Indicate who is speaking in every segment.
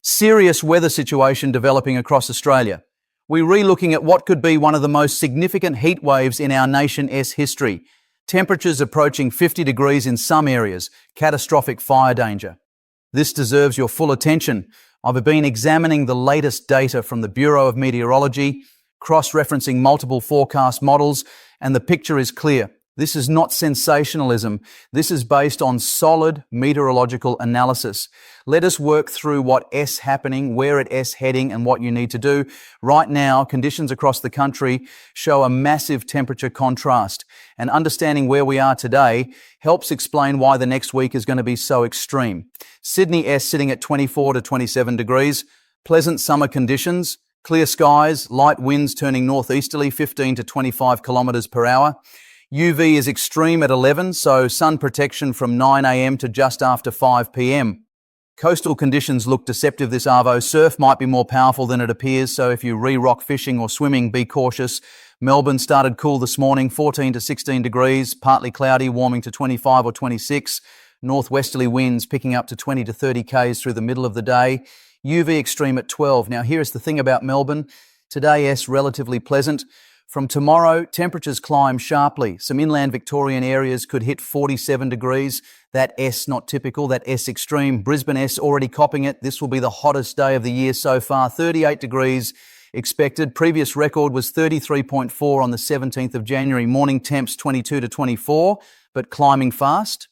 Speaker 1: Serious weather situation developing across Australia. We're re-looking at what could be one of the most significant heat waves in our nation's history. Temperatures approaching 50 degrees in some areas, catastrophic fire danger. This deserves your full attention. I've been examining the latest data from the Bureau of Meteorology, cross-referencing multiple forecast models, and the picture is clear. This is not sensationalism. This is based on solid meteorological analysis. Let us work through what's happening, where it's heading, and what you need to do. Right now, conditions across the country show a massive temperature contrast, and understanding where we are today helps explain why the next week is going to be so extreme. Sydney sitting at 24 to 27 degrees, pleasant summer conditions, clear skies, light winds turning northeasterly 15 to 25 kilometres per hour. UV is extreme at 11, so sun protection from 9 a.m. to just after 5 p.m. Coastal conditions look deceptive this arvo. Surf might be more powerful than it appears, so if you re-rock fishing or swimming, be cautious. Melbourne started cool this morning, 14 to 16 degrees, partly cloudy, warming to 25 or 26. Northwesterly winds picking up to 20 to 30 k's through the middle of the day. UV extreme at 12. Now here's the thing about Melbourne. Today's relatively pleasant. From tomorrow, temperatures climb sharply. Some inland Victorian areas could hit 47 degrees. That's not typical, that's extreme. Brisbane already copping it. This will be the hottest day of the year so far. 38 degrees expected. Previous record was 33.4 on the 17th of January. Morning temps 22 to 24, but climbing fast.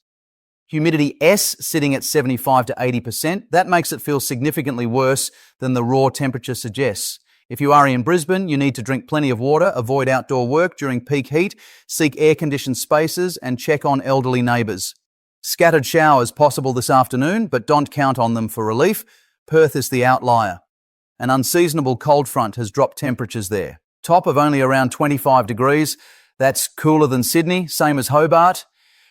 Speaker 1: Humidity sitting at 75 to 80%. That makes it feel significantly worse than the raw temperature suggests. If you are in Brisbane, you need to drink plenty of water, avoid outdoor work during peak heat, seek air-conditioned spaces and check on elderly neighbours. Scattered showers possible this afternoon, but don't count on them for relief. Perth is the outlier. An unseasonable cold front has dropped temperatures there. Top of only around 25 degrees. That's cooler than Sydney, same as Hobart.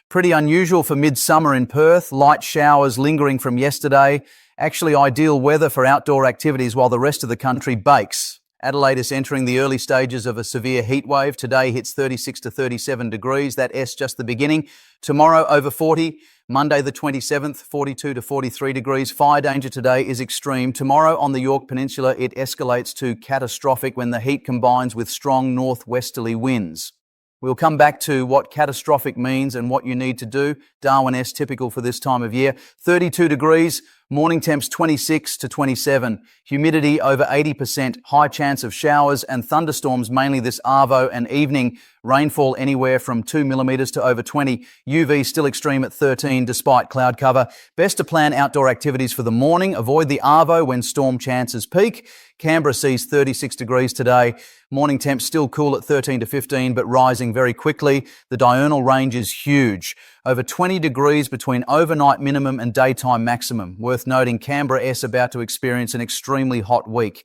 Speaker 1: Pretty unusual for midsummer in Perth, light showers lingering from yesterday. Actually ideal weather for outdoor activities while the rest of the country bakes. Adelaide is entering the early stages of a severe heat wave. Today hits 36 to 37 degrees. That's just the beginning. Tomorrow over 40. Monday the 27th, 42 to 43 degrees. Fire danger today is extreme. Tomorrow on the Yorke Peninsula, it escalates to catastrophic when the heat combines with strong northwesterly winds. We'll come back to what catastrophic means and what you need to do. Darwin typical for this time of year. 32 degrees, morning temps 26 to 27. Humidity over 80%, high chance of showers and thunderstorms mainly this arvo and evening. Rainfall anywhere from 2 millimetres to over 20. UV still extreme at 13 despite cloud cover. Best to plan outdoor activities for the morning. Avoid the arvo when storm chances peak. Canberra sees 36 degrees today. Morning temps still cool at 13 to 15 but rising very quickly. The diurnal range is huge. Over 20 degrees between overnight minimum and daytime maximum. Worth noting, Canberra about to experience an extremely hot week.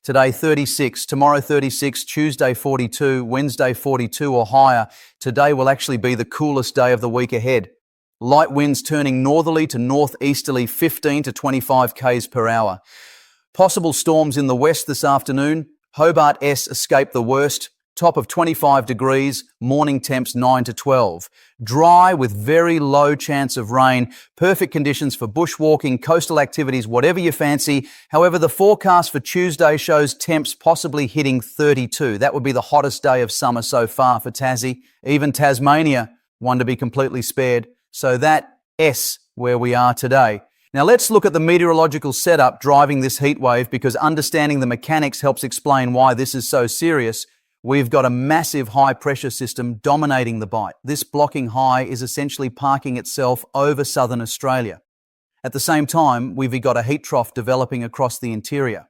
Speaker 1: Today 36, tomorrow 36, Tuesday 42, Wednesday 42 or higher. Today will actually be the coolest day of the week ahead. Light winds turning northerly to northeasterly 15 to 25 k's per hour. Possible storms in the west this afternoon. Hobart escaped the worst. Top of 25 degrees, morning temps 9 to 12. Dry with very low chance of rain. Perfect conditions for bushwalking, coastal activities, whatever you fancy. However, the forecast for Tuesday shows temps possibly hitting 32. That would be the hottest day of summer so far for Tassie. Even Tasmania, one to be completely spared. So that's where we are today. Now let's look at the meteorological setup driving this heat wave, because understanding the mechanics helps explain why this is so serious. We've got a massive high pressure system dominating the Bight. This blocking high is essentially parking itself over southern Australia. At the same time, we've got a heat trough developing across the interior.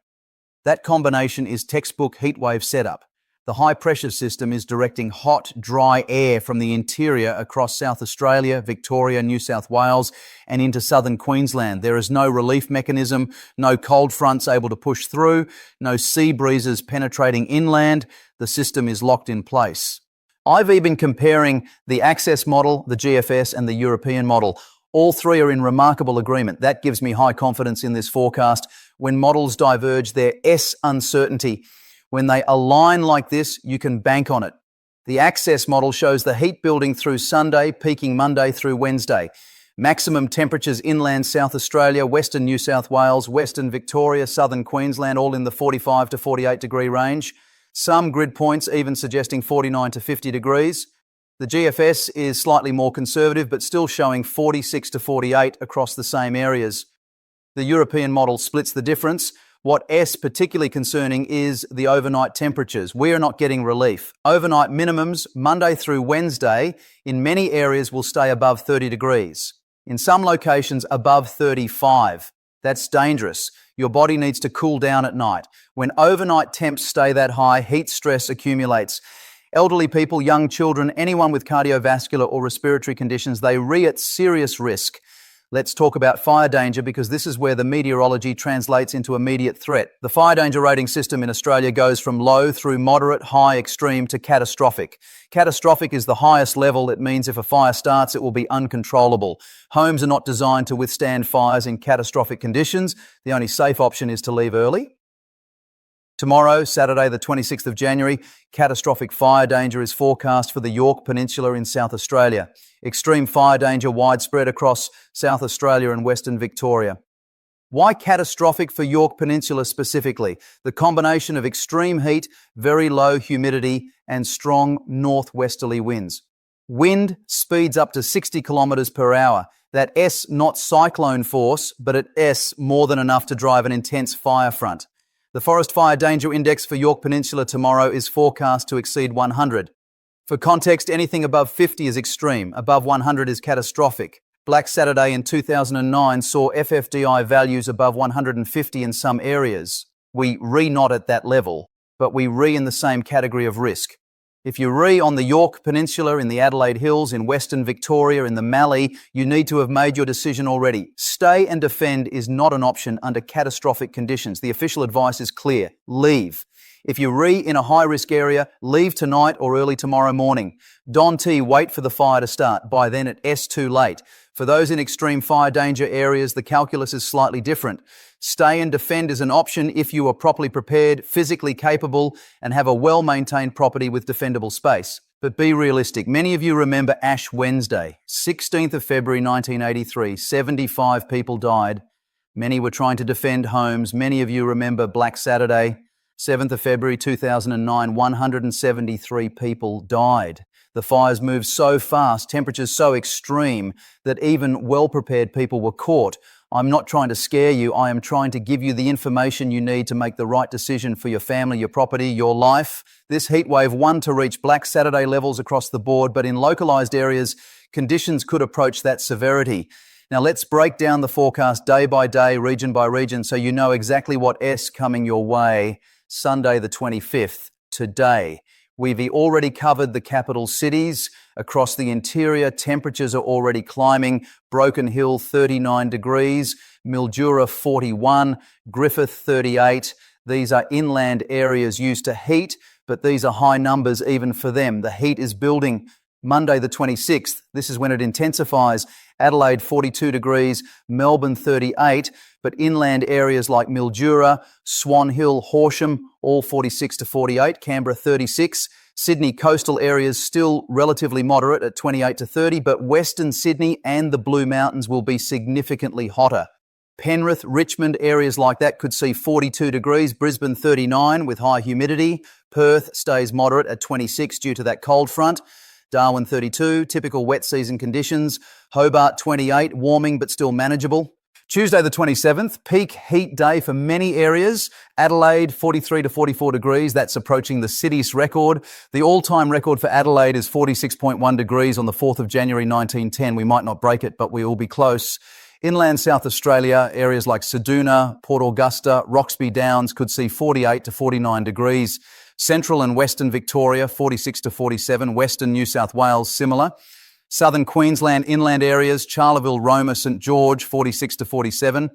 Speaker 1: That combination is textbook heatwave setup. The high pressure system is directing hot, dry air from the interior across South Australia, Victoria, New South Wales, and into southern Queensland. There is no relief mechanism, no cold fronts able to push through, no sea breezes penetrating inland. The system is locked in place. I've been comparing the Access model, the GFS, and the European model. All three are in remarkable agreement. That gives me high confidence in this forecast. When models diverge, there's uncertainty. When they align like this, you can bank on it. The Access model shows the heat building through Sunday, peaking Monday through Wednesday. Maximum temperatures inland South Australia, Western New South Wales, Western Victoria, Southern Queensland, all in the 45 to 48 degree range. Some grid points even suggesting 49 to 50 degrees. The GFS is slightly more conservative, but still showing 46 to 48 across the same areas. The European model splits the difference. What is particularly concerning is the overnight temperatures. We are not getting relief. Overnight minimums, Monday through Wednesday, in many areas will stay above 30 degrees. In some locations, above 35. That's dangerous. Your body needs to cool down at night. When overnight temps stay that high, heat stress accumulates. Elderly people, young children, anyone with cardiovascular or respiratory conditions, they are at serious risk. Let's talk about fire danger, because this is where the meteorology translates into immediate threat. The fire danger rating system in Australia goes from low through moderate, high, extreme to catastrophic. Catastrophic is the highest level. It means if a fire starts, it will be uncontrollable. Homes are not designed to withstand fires in catastrophic conditions. The only safe option is to leave early. Tomorrow, Saturday the 26th of January, catastrophic fire danger is forecast for the Yorke Peninsula in South Australia. Extreme fire danger widespread across South Australia and Western Victoria. Why catastrophic for Yorke Peninsula specifically? The combination of extreme heat, very low humidity and strong northwesterly winds. Wind speeds up to 60 kilometres per hour. That S not cyclone force, but at S more than enough to drive an intense fire front. The Forest Fire Danger Index for Yorke Peninsula tomorrow is forecast to exceed 100. For context, anything above 50 is extreme, above 100 is catastrophic. Black Saturday in 2009 saw FFDI values above 150 in some areas. We not at that level, but we in the same category of risk. If you on the Yorke Peninsula, in the Adelaide Hills, in Western Victoria, in the Mallee, you need to have made your decision already. Stay and defend is not an option under catastrophic conditions. The official advice is clear. Leave. If you're in a high-risk area, leave tonight or early tomorrow morning. Don T, wait for the fire to start. By then, it's too late. For those in extreme fire danger areas, the calculus is slightly different. Stay and defend is an option if you are properly prepared, physically capable, and have a well-maintained property with defendable space. But be realistic. Many of you remember Ash Wednesday, 16th of February 1983. 75 people died. Many were trying to defend homes. Many of you remember Black Saturday, 7th of February 2009. 173 people died. The fires moved so fast, temperatures so extreme, that even well-prepared people were caught. I'm not trying to scare you. I am trying to give you the information you need to make the right decision for your family, your property, your life. This heatwave won to reach Black Saturday levels across the board, but in localised areas, conditions could approach that severity. Now let's break down the forecast day by day, region by region, so you know exactly what is coming your way. Sunday the 25th, today. We've already covered the capital cities. Across the interior, temperatures are already climbing. Broken Hill, 39 degrees. Mildura, 41. Griffith, 38. These are inland areas used to heat, but these are high numbers even for them. The heat is building. Monday the 26th, this is when it intensifies. Adelaide, 42 degrees. Melbourne, 38. But inland areas like Mildura, Swan Hill, Horsham, all 46 to 48. Canberra, 36. Sydney coastal areas still relatively moderate at 28 to 30, but Western Sydney and the Blue Mountains will be significantly hotter. Penrith, Richmond, areas like that could see 42 degrees. Brisbane, 39 with high humidity. Perth stays moderate at 26 due to that cold front. Darwin, 32, typical wet season conditions. Hobart, 28, warming but still manageable. Tuesday the 27th, peak heat day for many areas. Adelaide, 43 to 44 degrees. That's approaching the city's record. The all-time record for Adelaide is 46.1 degrees on the 4th of January 1910. We might not break it, but we will be close. Inland South Australia, areas like Ceduna, Port Augusta, Roxby Downs could see 48 to 49 degrees. Central and Western Victoria, 46 to 47. Western New South Wales, similar. Southern Queensland inland areas, Charleville, Roma, St George, 46 to 47.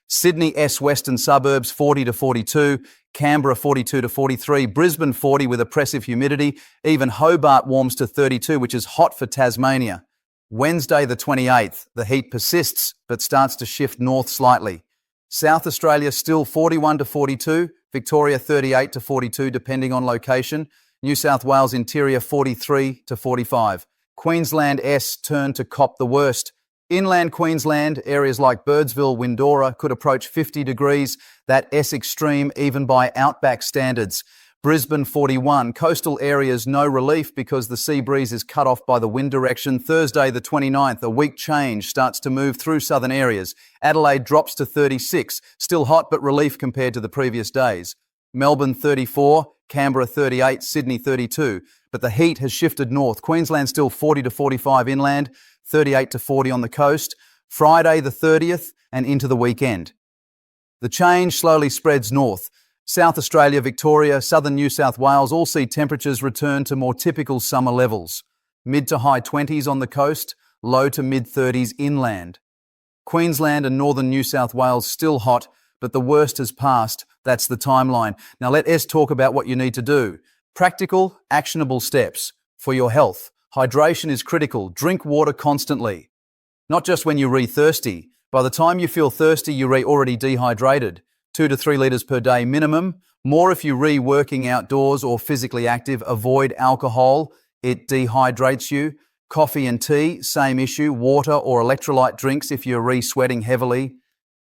Speaker 1: Sydney Western suburbs, 40 to 42. Canberra, 42 to 43. Brisbane, 40 with oppressive humidity. Even Hobart warms to 32, which is hot for Tasmania. Wednesday the 28th, the heat persists but starts to shift north slightly. South Australia still 41 to 42. Victoria, 38 to 42, depending on location. New South Wales interior, 43 to 45. Queensland turn to cop the worst. Inland Queensland, areas like Birdsville, Windora could approach 50 degrees, that S extreme even by outback standards. Brisbane 41, coastal areas no relief because the sea breeze is cut off by the wind direction. Thursday the 29th, a weak change starts to move through southern areas. Adelaide drops to 36, still hot but relief compared to the previous days. Melbourne 34, Canberra 38, Sydney 32. But the heat has shifted north. Queensland still 40 to 45 inland, 38 to 40 on the coast. Friday the 30th and into the weekend. The change slowly spreads north. South Australia, Victoria, southern New South Wales all see temperatures return to more typical summer levels. Mid to high 20s on the coast, low to mid 30s inland. Queensland and northern New South Wales still hot, but the worst has passed. That's the timeline. Now let S talk about what you need to do. Practical, actionable steps for your health. Hydration is critical. Drink water constantly. Not just when you're thirsty. By the time you feel thirsty, you're already dehydrated. 2 to 3 litres per day minimum. More if you're working outdoors or physically active. Avoid alcohol. It dehydrates you. Coffee and tea, same issue. Water or electrolyte drinks if you're sweating heavily.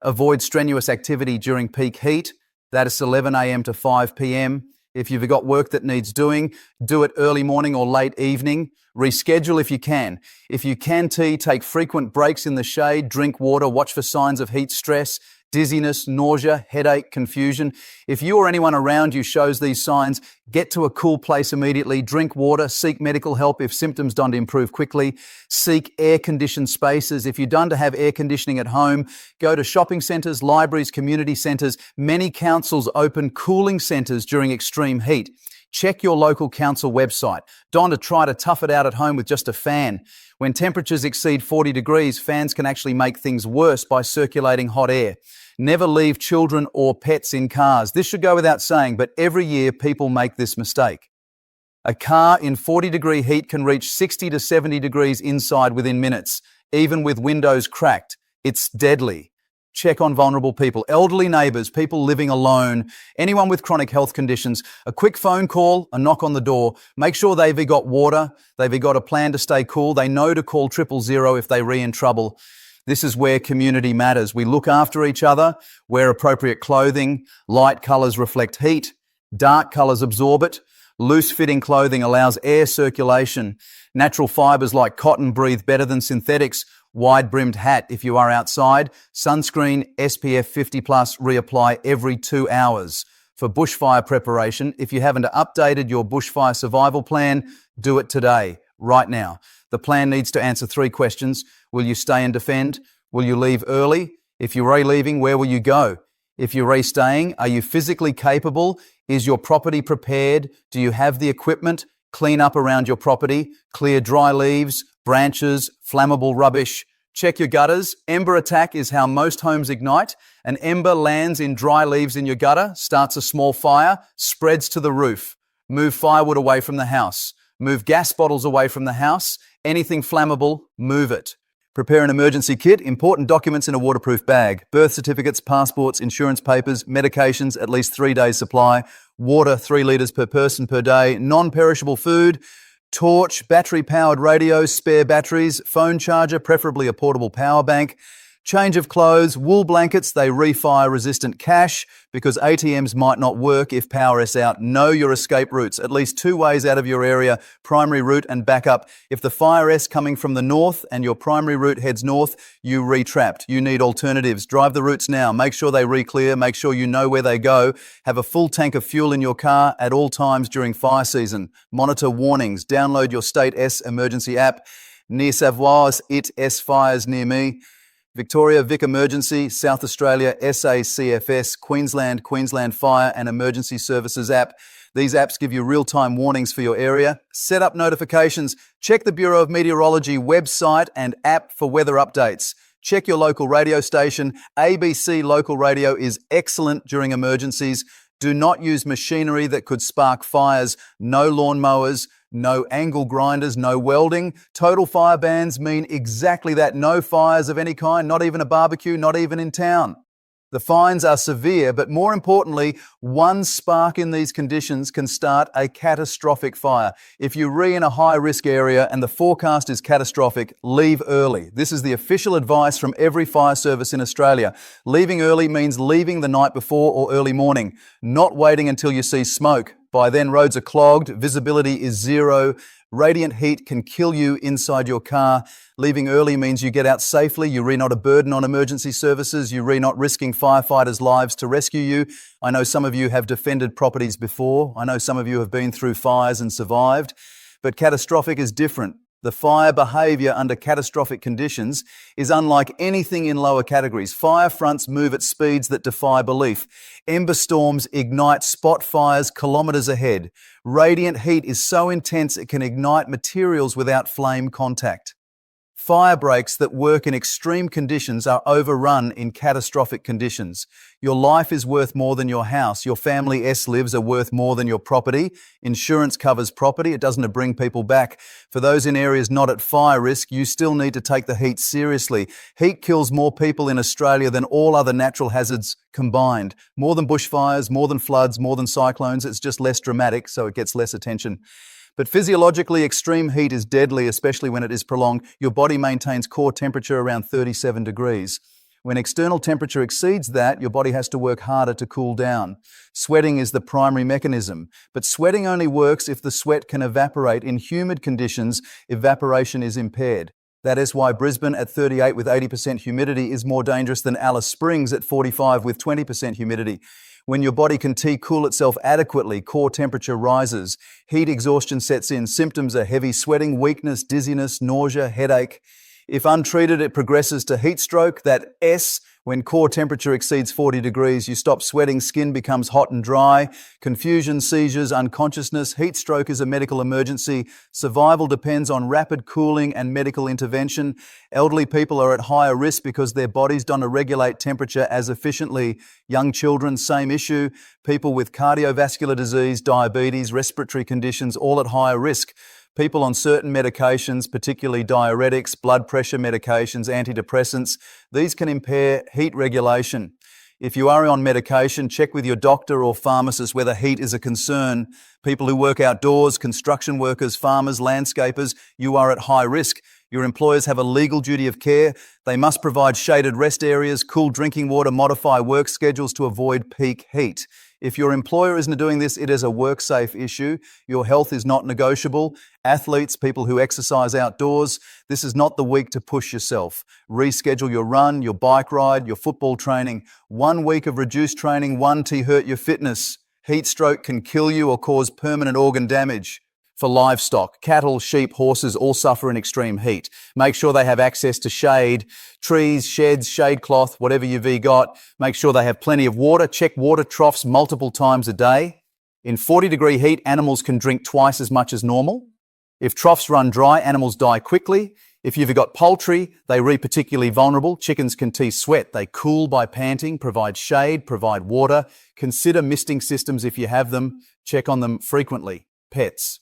Speaker 1: Avoid strenuous activity during peak heat. That is 11 a.m. to 5 p.m. If you've got work that needs doing, do it early morning or late evening. Reschedule if you can. If you can take frequent breaks in the shade, drink water, watch for signs of heat stress, dizziness, nausea, headache, confusion. If you or anyone around you shows these signs, get to a cool place immediately, drink water, seek medical help if symptoms don't improve quickly, seek air-conditioned spaces. If you don't have air conditioning at home, go to shopping centres, libraries, community centres. Many councils open cooling centres during extreme heat. Check your local council website. Don't try to tough it out at home with just a fan. When temperatures exceed 40 degrees, fans can actually make things worse by circulating hot air. Never leave children or pets in cars. This should go without saying, but every year people make this mistake. A car in 40-degree heat can reach 60 to 70 degrees inside within minutes, even with windows cracked. It's deadly. Check on vulnerable people, elderly neighbours, people living alone, anyone with chronic health conditions. A quick phone call, a knock on the door. Make sure they've got water, they've got a plan to stay cool. They know to call 000 if they're in trouble. This is where community matters. We look after each other, wear appropriate clothing. Light colours reflect heat, dark colours absorb it. Loose-fitting clothing allows air circulation. Natural fibres like cotton breathe better than synthetics. Wide-brimmed hat if you are outside. Sunscreen, SPF 50+, reapply every 2 hours. For bushfire preparation, if you haven't updated your bushfire survival plan, do it today, right now. The plan needs to answer 3 questions. Will you stay and defend? Will you leave early? If you're leaving, where will you go? If you're staying, are you physically capable? Is your property prepared? Do you have the equipment? Clean up around your property. Clear dry leaves, branches, flammable rubbish. Check your gutters. Ember attack is how most homes ignite. An ember lands in dry leaves in your gutter, starts a small fire, spreads to the roof. Move firewood away from the house. Move gas bottles away from the house. Anything flammable, move it. Prepare an emergency kit, important documents in a waterproof bag, birth certificates, passports, insurance papers, medications, at least 3 days supply, water 3 litres per person per day, non-perishable food, torch, battery-powered radios, spare batteries, phone charger, preferably a portable power bank, change of clothes, wool blankets, they refire resistant cash because ATMs might not work if power is out. Know your escape routes, at least 2 ways out of your area, primary route and backup. If the fire is coming from the north and your primary route heads north, you re-trapped. You need alternatives. Drive the routes now. Make sure they re-clear. Make sure you know where they go. Have a full tank of fuel in your car at all times during fire season. Monitor warnings. Download your State S emergency app. Near Savoi's It S Fires Near Me. Victoria, Vic Emergency, South Australia, SACFS, Queensland Fire and Emergency Services app. These apps give you real-time warnings for your area. Set up notifications. Check the Bureau of Meteorology website and app for weather updates. Check your local radio station. ABC Local Radio is excellent during emergencies. Do not use machinery that could spark fires. No lawnmowers. No angle grinders, no welding. Total fire bans mean exactly that. No fires of any kind, not even a barbecue, not even in town. The fines are severe, but more importantly, one spark in these conditions can start a catastrophic fire. If you're in a high-risk area and the forecast is catastrophic, leave early. This is the official advice from every fire service in Australia. Leaving early means leaving the night before or early morning, not waiting until you see smoke. By then, roads are clogged, visibility is zero, radiant heat can kill you inside your car. Leaving early means you get out safely, you're not a burden on emergency services, you're not risking firefighters' lives to rescue you. I know some of you have defended properties before. I know some of you have been through fires and survived. But catastrophic is different. The fire behaviour under catastrophic conditions is unlike anything in lower categories. Fire fronts move at speeds that defy belief. Ember storms ignite spot fires kilometres ahead. Radiant heat is so intense it can ignite materials without flame contact. Fire breaks that work in extreme conditions are overrun in catastrophic conditions. Your life is worth more than your house. Your family lives are worth more than your property. Insurance covers property. It doesn't bring people back. For those in areas not at fire risk, you still need to take the heat seriously. Heat kills more people in Australia than all other natural hazards combined. More than bushfires, more than floods, more than cyclones. It's just less dramatic, so it gets less attention. But physiologically, extreme heat is deadly, especially when it is prolonged. Your body maintains core temperature around 37 degrees. When external temperature exceeds that, your body has to work harder to cool down. Sweating is the primary mechanism, but sweating only works if the sweat can evaporate. In humid conditions, evaporation is impaired. That is why Brisbane at 38 with 80% humidity is more dangerous than Alice Springs at 45 with 20% humidity. When your body can cool itself adequately, core temperature rises. Heat exhaustion sets in. Symptoms are heavy sweating, weakness, dizziness, nausea, headache. If untreated, it progresses to heat stroke. That S, when core temperature exceeds 40 degrees, you stop sweating, skin becomes hot and dry. Confusion, seizures, unconsciousness. Heat stroke is a medical emergency. Survival depends on rapid cooling and medical intervention. Elderly people are at higher risk because their bodies don't regulate temperature as efficiently. Young children, same issue. People with cardiovascular disease, diabetes, respiratory conditions, all at higher risk. People on certain medications, particularly diuretics, blood pressure medications, antidepressants, these can impair heat regulation. If you are on medication, check with your doctor or pharmacist whether heat is a concern. People who work outdoors, construction workers, farmers, landscapers, you are at high risk. Your employers have a legal duty of care. They must provide shaded rest areas, cool drinking water, modify work schedules to avoid peak heat. If your employer isn't doing this, it is a work-safe issue. Your health is not negotiable. Athletes, people who exercise outdoors, this is not the week to push yourself. Reschedule your run, your bike ride, your football training. 1 week of reduced training won't hurt your fitness. Heat stroke can kill you or cause permanent organ damage. For livestock, cattle, sheep, horses all suffer in extreme heat. Make sure they have access to shade, trees, sheds, shade cloth, whatever you've got. Make sure they have plenty of water. Check water troughs multiple times a day. In 40-degree heat, animals can drink twice as much as normal. If troughs run dry, animals die quickly. If you've got poultry, they are particularly vulnerable. Chickens can sweat. They cool by panting, provide shade, provide water. Consider misting systems if you have them. Check on them frequently. Pets.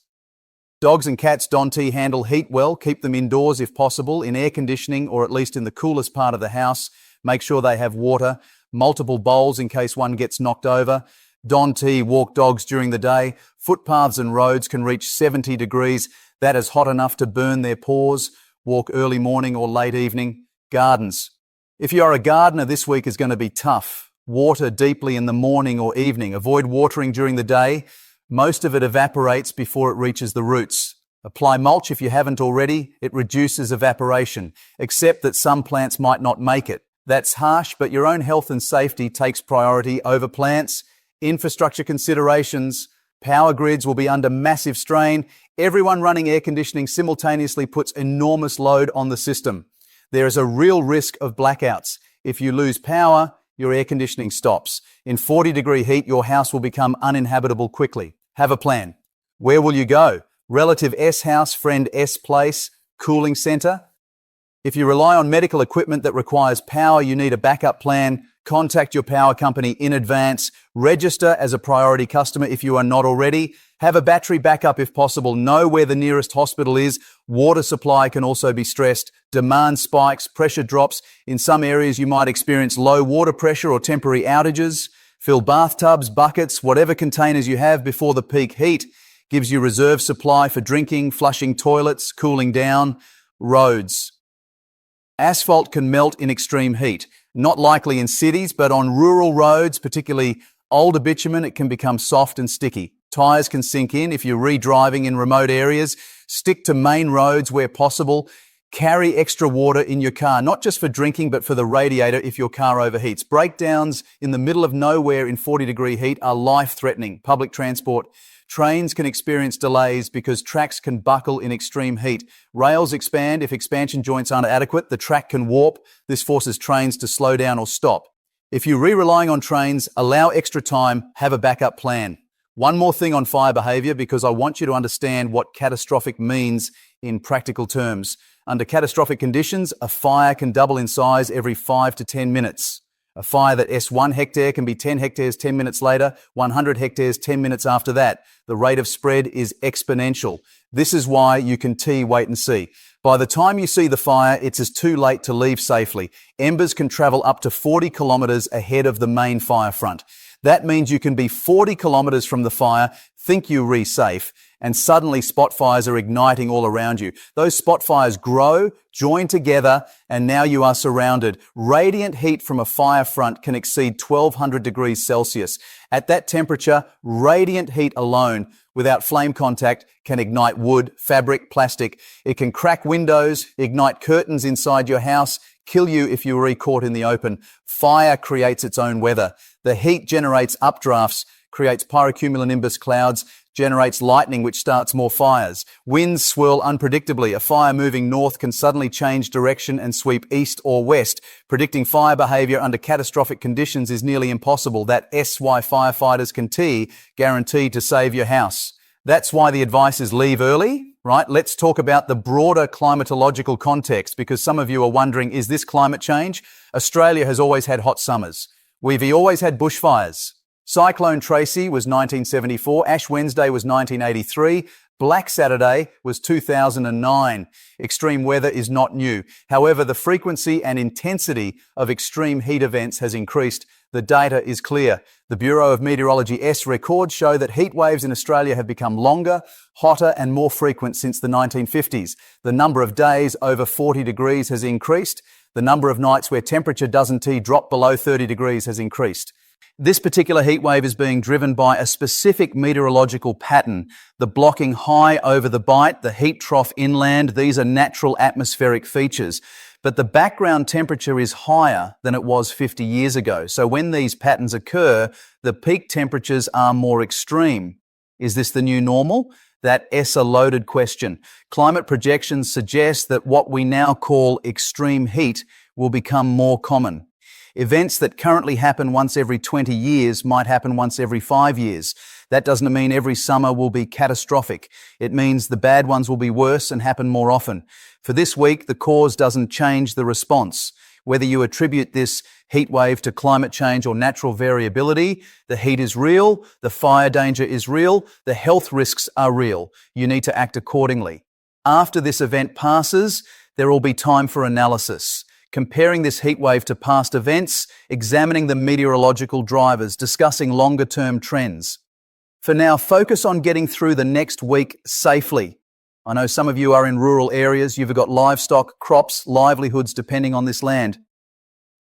Speaker 1: Dogs and cats don't handle heat well. Keep them indoors if possible, in air conditioning or at least in the coolest part of the house. Make sure they have water, multiple bowls in case one gets knocked over. Don't walk dogs during the day. Footpaths and roads can reach 70 degrees. That is hot enough to burn their paws. Walk early morning or late evening. Gardens. If you are a gardener, this week is going to be tough. Water deeply in the morning or evening. Avoid watering during the day. Most of it evaporates before it reaches the roots. Apply mulch if you haven't already. It reduces evaporation, except that some plants might not make it. That's harsh, but your own health and safety takes priority over plants. Infrastructure considerations. Power grids will be under massive strain. Everyone running air conditioning simultaneously puts enormous load on the system. There is a real risk of blackouts. If you lose power, your air conditioning stops. In 40-degree heat, your house will become uninhabitable quickly. Have a plan. Where will you go? Relative S house, friend S place, cooling centre? If you rely on medical equipment that requires power, you need a backup plan. Contact your power company in advance. Register as a priority customer if you are not already. Have a battery backup if possible. Know where the nearest hospital is. Water supply can also be stressed. Demand spikes, pressure drops. In some areas, you might experience low water pressure or temporary outages. Fill bathtubs, buckets, whatever containers you have before the peak heat. Gives you reserve supply for drinking, flushing toilets, cooling down. Roads. Asphalt can melt in extreme heat. Not likely in cities, but on rural roads, particularly older bitumen, it can become soft and sticky. Tyres can sink in if you're re-driving in remote areas. Stick to main roads where possible. Carry extra water in your car, not just for drinking, but for the radiator if your car overheats. Breakdowns in the middle of nowhere in 40-degree heat are life-threatening. Public transport. Trains can experience delays because tracks can buckle in extreme heat. Rails expand if expansion joints aren't adequate. The track can warp. This forces trains to slow down or stop. If you're relying on trains, allow extra time, have a backup plan. One more thing on fire behaviour, because I want you to understand what catastrophic means in practical terms. Under catastrophic conditions, a fire can double in size every 5 to 10 minutes. A fire that S1 hectare can be 10 hectares 10 minutes later, 100 hectares 10 minutes after that. The rate of spread is exponential. This is why you can wait and see. By the time you see the fire, it's too late to leave safely. Embers can travel up to 40 kilometres ahead of the main fire front. That means you can be 40 kilometres from the fire, think you're safe, and suddenly spot fires are igniting all around you. Those spot fires grow, join together, and now you are surrounded. Radiant heat from a fire front can exceed 1200 degrees Celsius. At that temperature, radiant heat alone, without flame contact, can ignite wood, fabric, plastic. It can crack windows, ignite curtains inside your house, kill you if you were caught in the open. Fire creates its own weather. The heat generates updrafts, creates pyrocumulonimbus clouds, generates lightning which starts more fires. Winds swirl unpredictably. A fire moving north can suddenly change direction and sweep east or west. Predicting fire behaviour under catastrophic conditions is nearly impossible. That SY firefighters can guarantee to save your house. That's why the advice is leave early, right? Let's talk about the broader climatological context, because some of you are wondering, is this climate change? Australia has always had hot summers. We've always had bushfires. Cyclone Tracy was 1974, Ash Wednesday was 1983, Black Saturday was 2009. Extreme weather is not new. However, the frequency and intensity of extreme heat events has increased. The data is clear. The Bureau of Meteorology records show that heat waves in Australia have become longer, hotter and more frequent since the 1950s. The number of days over 40 degrees has increased. The number of nights where temperature doesn't drop below 30 degrees has increased. This particular heat wave is being driven by a specific meteorological pattern. The blocking high over the Bight, the heat trough inland, these are natural atmospheric features. But the background temperature is higher than it was 50 years ago. So when these patterns occur, the peak temperatures are more extreme. Is this the new normal? That's a loaded question. Climate projections suggest that what we now call extreme heat will become more common. Events that currently happen once every 20 years might happen once every 5 years. That doesn't mean every summer will be catastrophic. It means the bad ones will be worse and happen more often. For this week, the cause doesn't change the response. Whether you attribute this heat wave to climate change or natural variability, the heat is real, the fire danger is real, the health risks are real. You need to act accordingly. After this event passes, there will be time for analysis. Comparing this heat wave to past events, examining the meteorological drivers, discussing longer-term trends. For now, focus on getting through the next week safely. I know some of you are in rural areas, you've got livestock, crops, livelihoods depending on this land.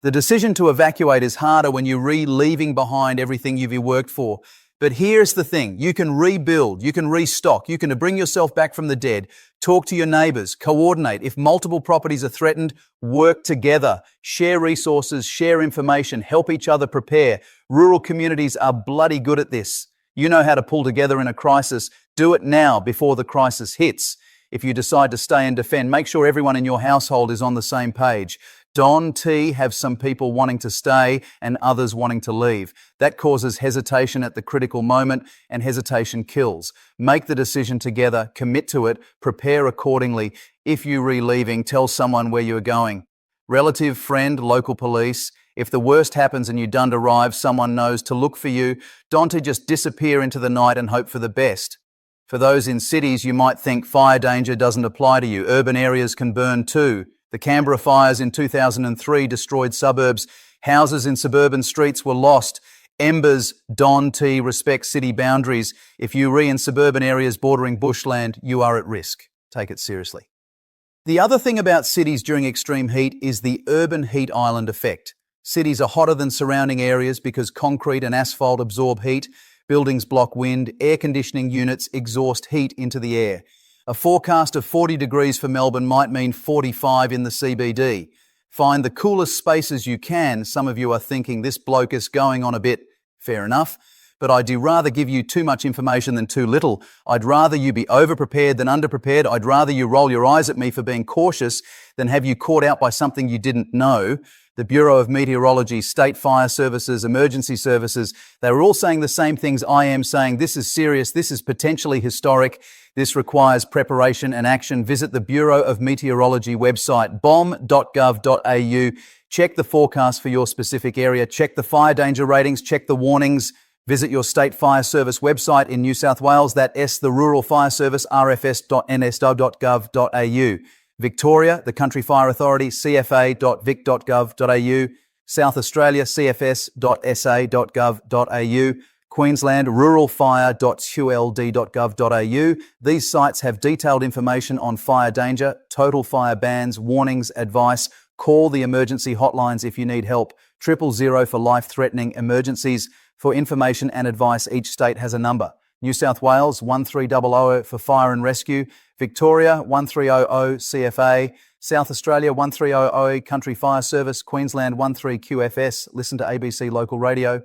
Speaker 1: The decision to evacuate is harder when you're leaving behind everything you've worked for. But here's the thing, you can rebuild, you can restock, you can bring yourself back from the dead, talk to your neighbours, coordinate. If multiple properties are threatened, work together, share resources, share information, help each other prepare. Rural communities are bloody good at this. You know how to pull together in a crisis. Do it now before the crisis hits. If you decide to stay and defend, make sure everyone in your household is on the same page. Don-T have some people wanting to stay and others wanting to leave. That causes hesitation at the critical moment, and hesitation kills. Make the decision together, commit to it, prepare accordingly. If you're leaving, tell someone where you're going. Relative, friend, local police. If the worst happens and you don't arrive, someone knows to look for you. Don't just disappear into the night and hope for the best. For those in cities, you might think fire danger doesn't apply to you. Urban areas can burn too. The Canberra fires in 2003 destroyed suburbs. Houses in suburban streets were lost. Embers, Don-T respect city boundaries. If you're in suburban areas bordering bushland, you are at risk. Take it seriously. The other thing about cities during extreme heat is the urban heat island effect. Cities are hotter than surrounding areas because concrete and asphalt absorb heat. Buildings block wind. Air conditioning units exhaust heat into the air. A forecast of 40 degrees for Melbourne might mean 45 in the CBD. Find the coolest spaces you can. Some of you are thinking this bloke is going on a bit. Fair enough. But I do rather give you too much information than too little. I'd rather you be over-prepared than under-prepared. I'd rather you roll your eyes at me for being cautious than have you caught out by something you didn't know. The Bureau of Meteorology, state fire services, emergency services, they were all saying the same things I am saying. This is serious. This is potentially historic. This requires preparation and action. Visit the Bureau of Meteorology website, bom.gov.au. Check the forecast for your specific area. Check the fire danger ratings. Check the warnings. Visit your state fire service website in New South Wales, the Rural Fire Service, rfs.nsw.gov.au. Victoria, the Country Fire Authority, cfa.vic.gov.au. South Australia, cfs.sa.gov.au. Queensland, ruralfire.qld.gov.au. These sites have detailed information on fire danger, total fire bans, warnings, advice. Call the emergency hotlines if you need help. 000 for life-threatening emergencies. For information and advice, each state has a number. New South Wales, 1300 for fire and rescue. Victoria, 1300 CFA. South Australia, 1300 Country Fire Service. Queensland, 13QFS. Listen to ABC Local Radio.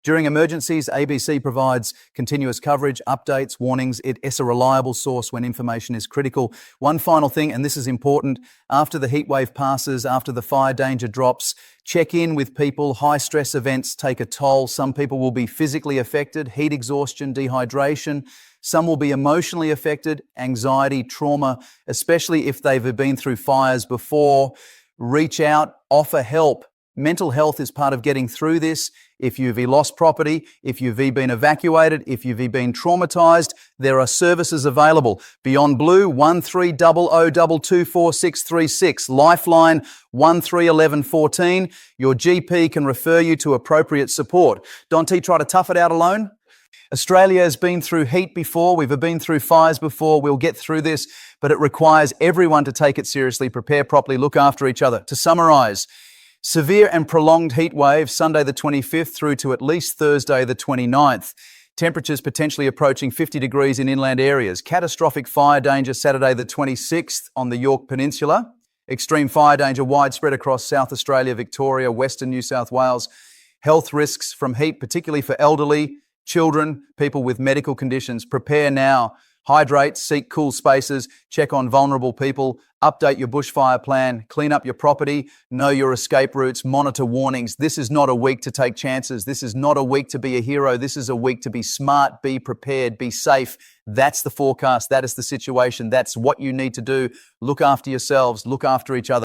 Speaker 1: During emergencies, ABC provides continuous coverage, updates, warnings. It's a reliable source when information is critical. One final thing, and this is important, after the heatwave passes, after the fire danger drops, check in with people. High stress events take a toll. Some people will be physically affected, heat exhaustion, dehydration. Some will be emotionally affected, anxiety, trauma, especially if they've been through fires before. Reach out, offer help. Mental health is part of getting through this. If you've lost property, if you've been evacuated, if you've been traumatized, there are services available. Beyond Blue, 1300224636. Lifeline, 131114. Your GP can refer you to appropriate support. Don-T, try to tough it out alone? Australia has been through heat before. We've been through fires before. We'll get through this, but it requires everyone to take it seriously, prepare properly, look after each other. To summarise, severe and prolonged heat wave Sunday the 25th through to at least Thursday the 29th. Temperatures potentially approaching 50 degrees in inland areas. Catastrophic fire danger Saturday the 26th on the Yorke Peninsula. Extreme fire danger widespread across South Australia, Victoria, Western New South Wales. Health risks from heat, particularly for elderly, children, people with medical conditions. Prepare now. Hydrate, seek cool spaces, check on vulnerable people, update your bushfire plan, clean up your property, know your escape routes, monitor warnings. This is not a week to take chances. This is not a week to be a hero. This is a week to be smart, be prepared, be safe. That's the forecast. That is the situation. That's what you need to do. Look after yourselves. Look after each other.